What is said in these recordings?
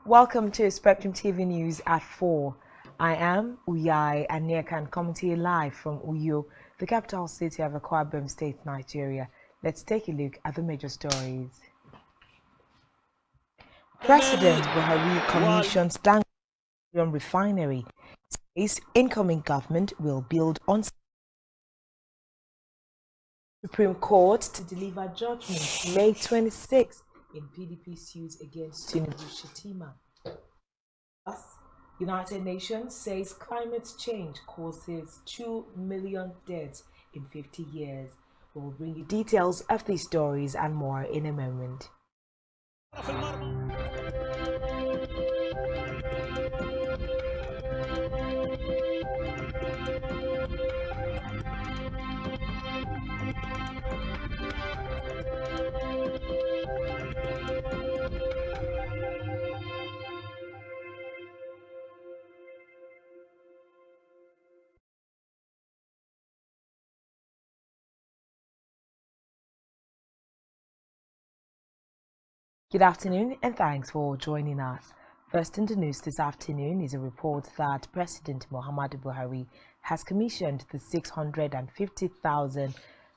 Welcome to Spectrum TV News at 4. I am Uyai Aniekan coming to you live from Uyo, the capital city of Akwa Ibom State, Nigeria. Let's take a look at the major stories. President Buhari commissions Dangote refinery. Says incoming government will build on Supreme Court to deliver judgment May 26 in PDP suit against Tinubu Shetima. Thus, United Nations says climate change causes 2 million deaths in 50 years. We'll bring you details of these stories and more in a moment. Good afternoon and thanks for joining us. First in the news this afternoon is a report that President Muhammadu Buhari has commissioned the 650,000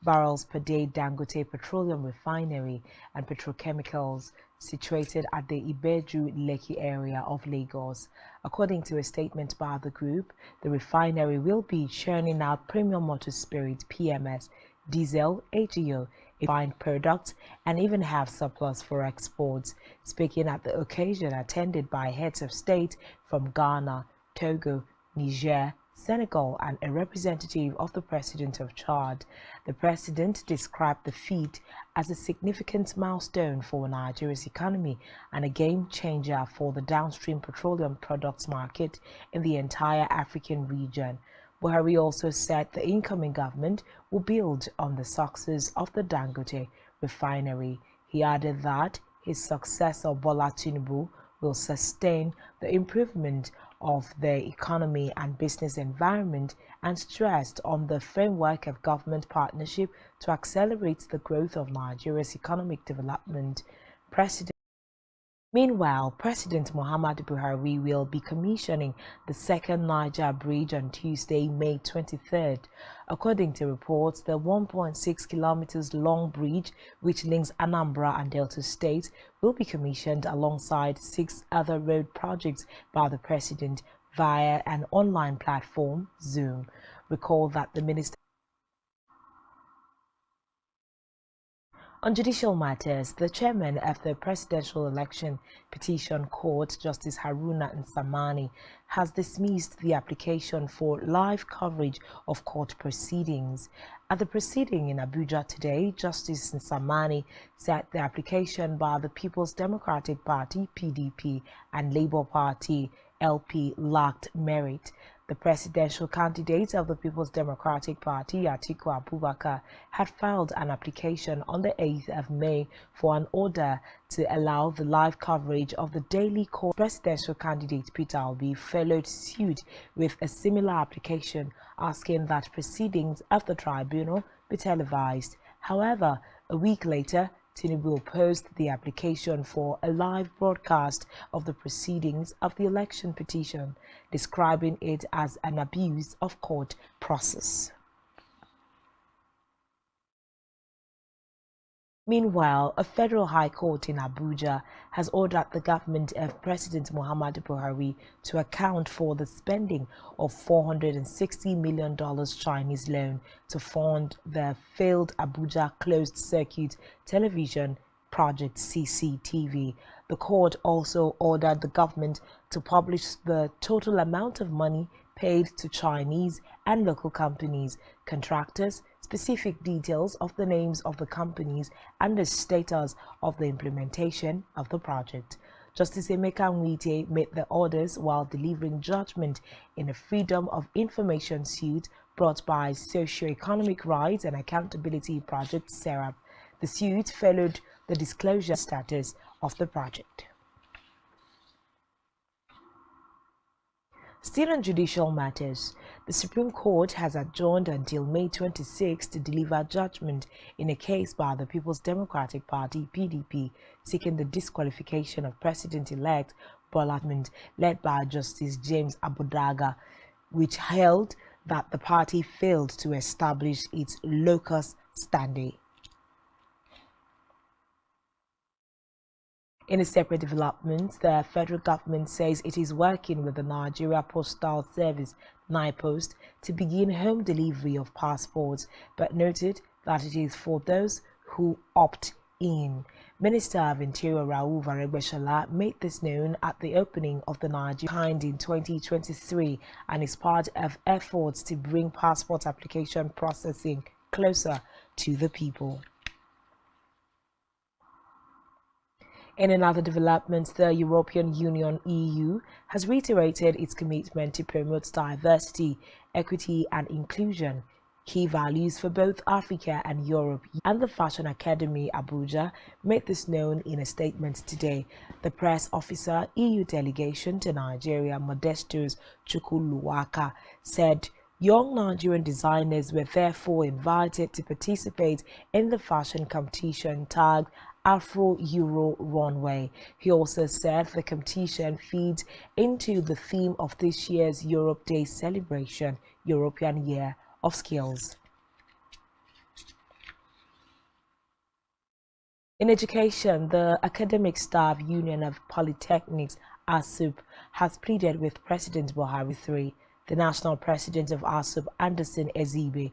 barrels per day Dangote petroleum refinery and petrochemicals situated at the Ibeju-Lekki area of Lagos. According to a statement by the group, the refinery will be churning out premium motor spirit PMS, diesel, AGO, refined products, and even have surplus for exports. Speaking at the occasion attended by heads of state from Ghana, Togo, Niger, Senegal, and a representative of the President of Chad, the President described the feat as a significant milestone for Nigeria's economy and a game changer for the downstream petroleum products market in the entire African region. Buhari also said the incoming government will build on the success of the Dangote refinery. He added that his successor Bola Tinubu will sustain the improvement of the economy and business environment and stressed on the framework of government partnership to accelerate the growth of Nigeria's economic development. Meanwhile, President Muhammadu Buhari will be commissioning the second Niger Bridge on Tuesday, May 23rd. According to reports, the 1.6 kilometers long bridge, which links Anambra and Delta states, will be commissioned alongside 6 other road projects by the President via an online platform, Zoom. Recall that the minister on judicial matters, the chairman of the Presidential Election Petition Court, Justice Haruna Nsamani, has dismissed the application for live coverage of court proceedings. At the proceeding in Abuja today, Justice Nsamani said the application by the People's Democratic Party, PDP, and Labour Party, LP, lacked merit. The presidential candidate of the People's Democratic Party, Atiku Abubakar, had filed an application on the 8th of May for an order to allow the live coverage of the daily court. Presidential candidate Peter Obi followed suit with a similar application, asking that proceedings of the tribunal be televised. However, a week later, Tinubu opposed the application for a live broadcast of the proceedings of the election petition, describing it as an abuse of court process. Meanwhile, a federal high court in Abuja has ordered the government of President Muhammadu Buhari to account for the spending of $460 million Chinese loan to fund the failed Abuja closed-circuit television project CCTV. The court also ordered the government to publish the total amount of money paid to Chinese and local companies, contractors, specific details of the names of the companies and the status of the implementation of the project. Justice Emeka Nwite made the orders while delivering judgment in a Freedom of Information suit brought by Socio-Economic Rights and Accountability Project (SERAP). The suit followed the disclosure status of the project. Still on judicial matters, the Supreme Court has adjourned until May 26 to deliver judgment in a case by the People's Democratic Party (PDP) seeking the disqualification of President-elect Bola Ahmed, led by Justice James Abudaga, which held that the party failed to establish its locus standi. In a separate development, the federal government says it is working with the Nigeria Postal Service (NIPOST) to begin home delivery of passports, but noted that it is for those who opt in. Minister of Interior Rauf Aregbesola made this known at the opening of the Nigeria Kind in 2023 and is part of efforts to bring passport application processing closer to the people. In another development, the European Union (EU) has reiterated its commitment to promote diversity, equity and inclusion, key values for both Africa and Europe. And the Fashion Academy Abuja made this known in a statement today. The press officer, EU delegation to Nigeria, Modestus Chukwuluwaka, said young Nigerian designers were therefore invited to participate in the fashion competition tagged Afro-Euro Runway. He also said the competition feeds into the theme of this year's Europe Day celebration, European Year of Skills. In education, the Academic Staff Union of Polytechnics, ASUP, has pleaded with President Buhari III. The national president of ASUP, Anderson Ezibe,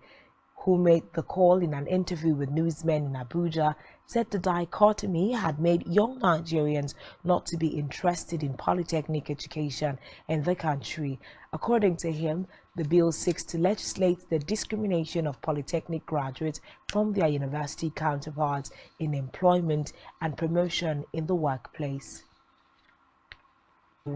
who made the call in an interview with newsmen in Abuja, said the dichotomy had made young Nigerians not to be interested in polytechnic education in the country. According to him, the bill seeks to legislate the discrimination of polytechnic graduates from their university counterparts in employment and promotion in the workplace.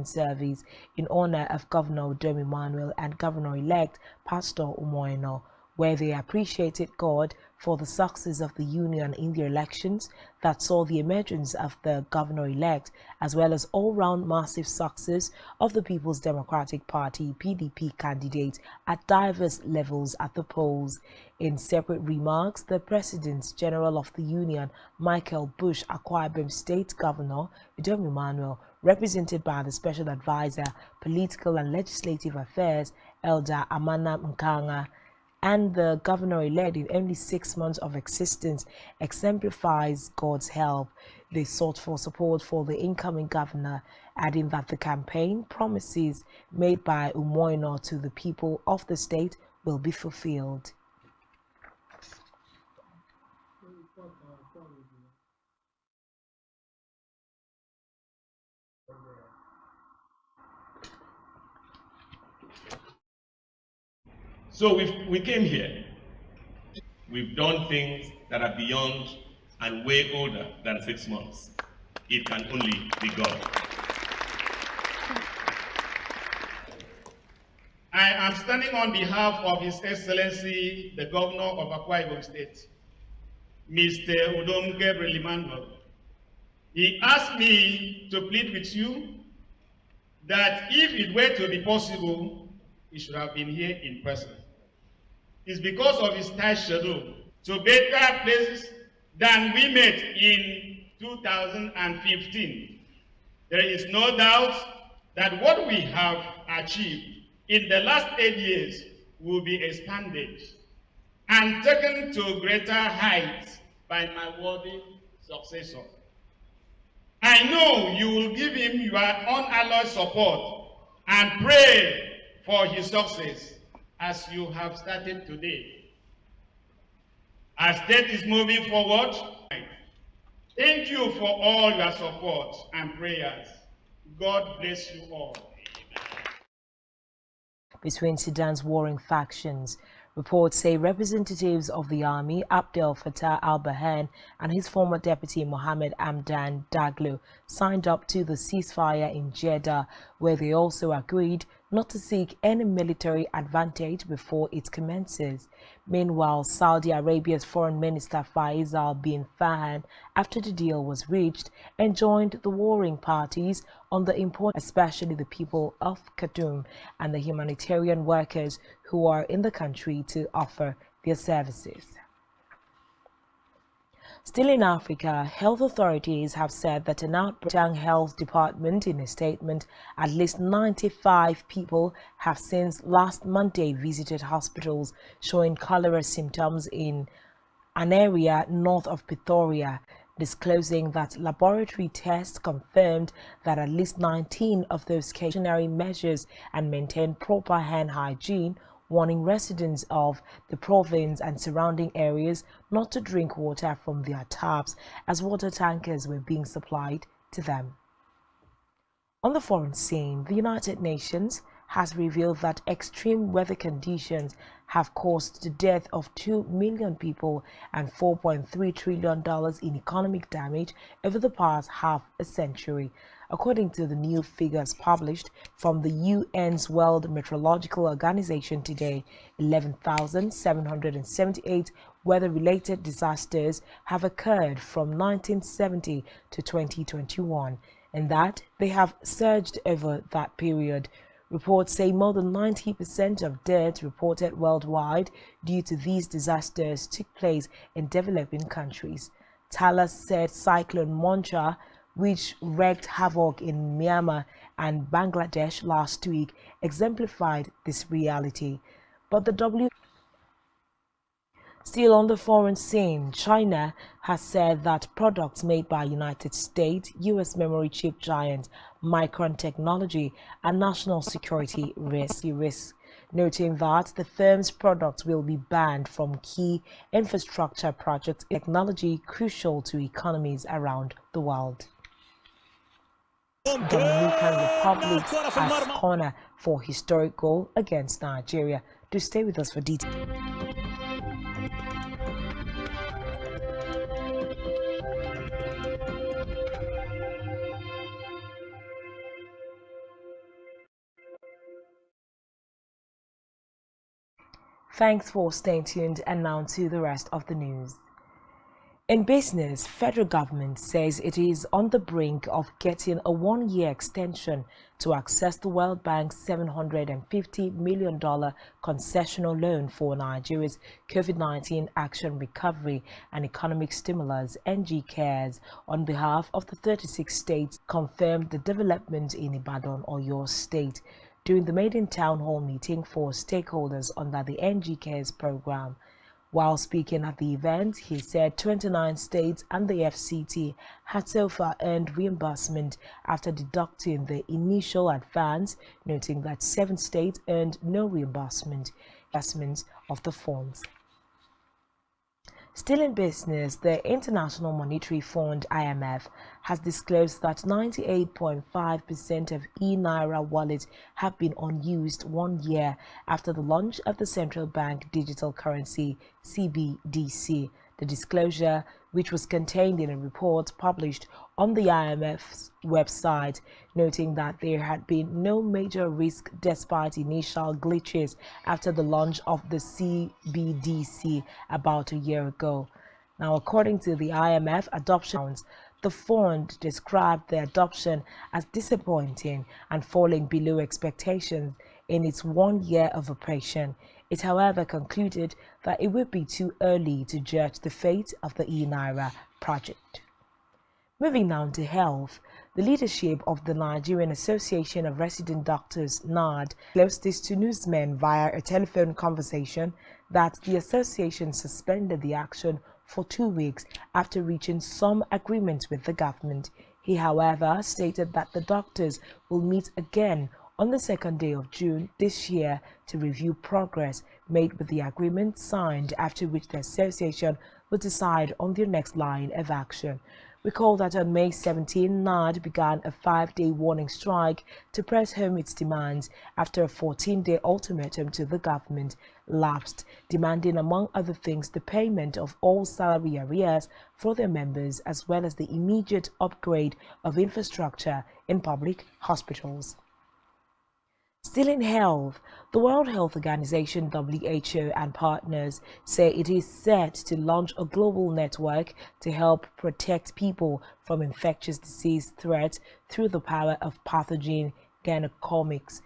Service in honor of Governor Udom Emmanuel and Governor-elect Pastor Umoino, where they appreciated God for the success of the union in the elections that saw the emergence of the governor-elect, as well as all-round massive success of the People's Democratic Party (PDP) candidates at diverse levels at the polls. In separate remarks, the President General of the Union, Michael Bush Akwa Ibom State Governor Udom Emmanuel, represented by the Special Advisor, Political and Legislative Affairs, Elder Amana Nkanga, and the governor-elect in only 6 months of existence exemplifies God's help. They sought for support for the incoming governor, adding that the campaign promises made by Umoino to the people of the state will be fulfilled. So we came here. We've done things that are beyond and way older than 6 months. It can only be God. I am standing on behalf of His Excellency, the Governor of Akwa Ibom State, Mr. Udom Gabriel Emmanuel. He asked me to plead with you that if it were to be possible, he should have been here in person. It's because of his tight schedule to better places than we met in 2015. There is no doubt that what we have achieved in the last 8 years will be expanded and taken to greater heights by my worthy successor. I know you will give him your unalloyed support and pray for his success as you have started today. Our state is moving forward. Thank you for all your support and prayers. God bless you all. Between Sudan's warring factions, Reports say representatives of the army, Abdel Fattah al-Burhan and his former deputy Mohammed Hamdan Daglo, signed up to the ceasefire in Jeddah, where they also agreed not to seek any military advantage before it commences. Meanwhile, Saudi Arabia's Foreign Minister Faisal bin Farhan, after the deal was reached, enjoined the warring parties on the importance, especially the people of Khartoum and the humanitarian workers who are in the country, to offer their services. Still in Africa, health authorities have said that an outbreak health department in a statement, at least 95 people have since last Monday visited hospitals showing cholera symptoms in an area north of Pretoria, disclosing that laboratory tests confirmed that at least 19 of those cautionary measures and maintained proper hand hygiene, warning residents of the province and surrounding areas not to drink water from their taps as water tankers were being supplied to them. On the foreign scene, the United Nations has revealed that extreme weather conditions have caused the death of 2 million people and $4.3 trillion in economic damage over the past half a century. According to the new figures published from the UN's World Meteorological Organization today, 11,778 weather-related disasters have occurred from 1970 to 2021, and that they have surged over that period. Reports say more than 90% of deaths reported worldwide due to these disasters took place in developing countries. Tala said Cyclone Moncha, which wreaked havoc in Myanmar and Bangladesh last week, exemplified this reality. But the Still on the foreign scene, China has said that products made by United States, U.S. memory chip giant Micron Technology are national security risk, noting that the firm's products will be banned from key infrastructure projects, technology crucial to economies around the world. Dominican Republic as corner for historic goal against Nigeria. Do stay with us for details. Thanks for staying tuned, and now to the rest of the news. In business, federal government says it is on the brink of getting a one-year extension to access the World Bank's $750 million concessional loan for Nigeria's COVID-19 Action Recovery and Economic Stimulus (NG Cares) on behalf of the 36 states, confirmed the development in Ibadan, Oyo State, during the maiden town hall meeting for stakeholders under the NG Cares program. While speaking at the event, he said 29 states and the FCT had so far earned reimbursement after deducting the initial advance, noting that 7 states earned no reimbursement of the funds. Still in business, the International Monetary Fund (IMF) has disclosed that 98.5% of e-Naira wallets have been unused 1 year after the launch of the central bank digital currency CBDC. The disclosure, which was contained in a report published on the IMF's website, noting that there had been no major risk despite initial glitches after the launch of the CBDC about a year ago. Now, according to the IMF adoption, the fund described the adoption as disappointing and falling below expectations in its 1 year of operation. It, however, concluded that it would be too early to judge the fate of the e-Naira project. Moving now to health, the leadership of the Nigerian Association of Resident Doctors (NARD) disclosed this to newsmen via a telephone conversation that the association suspended the action for 2 weeks after reaching some agreement with the government. He, however, stated that the doctors will meet again on the 2nd day of June this year to review progress made with the agreement signed, after which the association will decide on their next line of action. Recall that on May 17, NAD began a 5-day warning strike to press home its demands after a 14-day ultimatum to the government lapsed, demanding, among other things, the payment of all salary arrears for their members as well as the immediate upgrade of infrastructure in public hospitals. Still in health, the World Health Organization (WHO) and partners say it is set to launch a global network to help protect people from infectious disease threats through the power of pathogen genomics.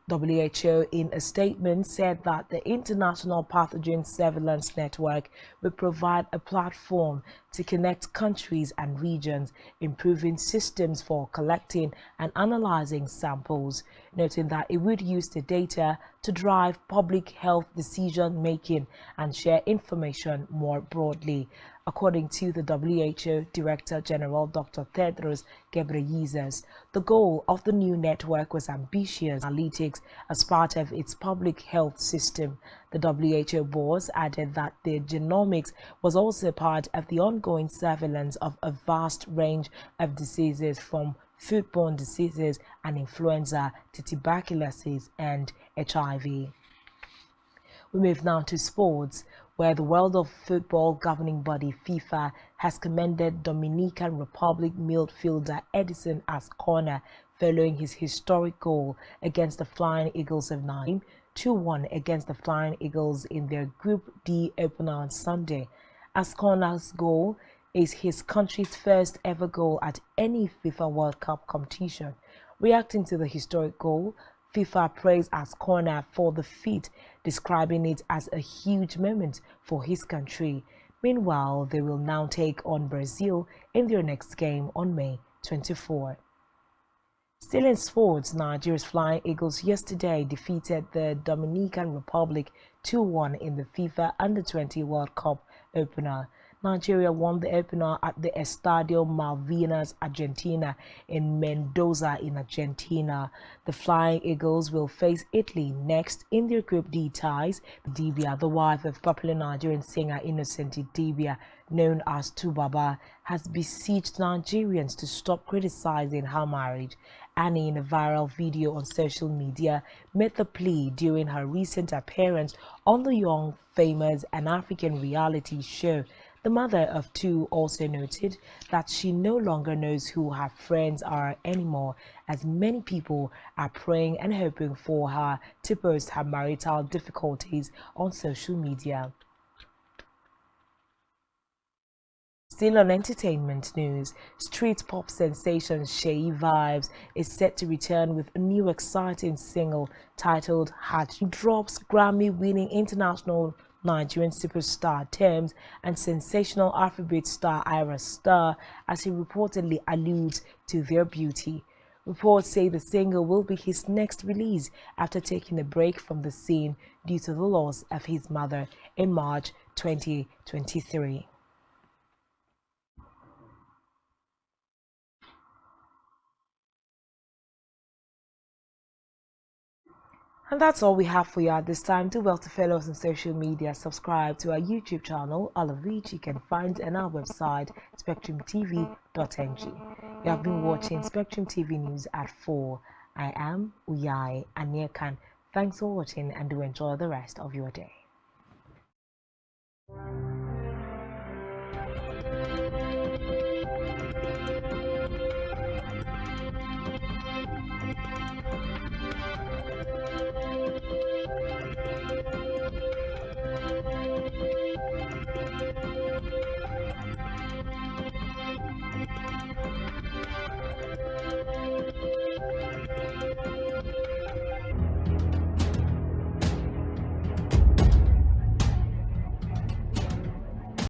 WHO, in a statement, said that the International Pathogen Surveillance Network will provide a platform to connect countries and regions, improving systems for collecting and analyzing samples, noting that it would use the data to drive public health decision-making and share information more broadly. According to the WHO Director General Dr. Tedros Ghebreyesus, the goal of the new network was ambitious analytics as part of its public health system. The WHO boss added that the genomics was also part of the ongoing surveillance of a vast range of diseases from foodborne diseases and influenza to tuberculosis and HIV. We move now to sports, where the World of Football governing body FIFA has commended Dominican Republic midfielder Edison Azcona following his historic goal against the Flying Eagles of Nigeria, 2-1 against the Flying Eagles in their Group D opener on Sunday. Azcona's goal is his country's first ever goal at any FIFA World Cup competition. Reacting to the historic goal, FIFA praised Azcona for the feat, describing it as a huge moment for his country. Meanwhile, they will now take on Brazil in their next game on May 24. Still in sports, Nigeria's Flying Eagles yesterday defeated the Dominican Republic 2-1 in the FIFA Under-20 World Cup opener. Nigeria won the opener at the Estadio Malvinas, Argentina in Mendoza in Argentina. The Flying Eagles will face Italy next in their Group D ties. Dibia, the wife of popular Nigerian singer Innocent Dibia, known as Tubaba, has beseeched Nigerians to stop criticizing her marriage. Annie, in a viral video on social media, made the plea during her recent appearance on the Young, Famous, and African reality show. The mother of two also noted that she no longer knows who her friends are anymore, as many people are praying and hoping for her to post her marital difficulties on social media. Still on entertainment news, street pop sensation Sheyi Vibes is set to return with a new exciting single titled Heart. He drops Grammy-winning international Nigerian superstar Tems and sensational Afrobeat star Ira Star as he reportedly alludes to their beauty. Reports say the single will be his next release after taking a break from the scene due to the loss of his mother in March 2023. And that's all we have for you at this time. Do well to follow us on social media, subscribe to our YouTube channel, all of which you can find on our website, spectrumtv.ng. You have been watching Spectrum TV News at 4. I am Uyai Anyekan. Thanks for watching and do enjoy the rest of your day.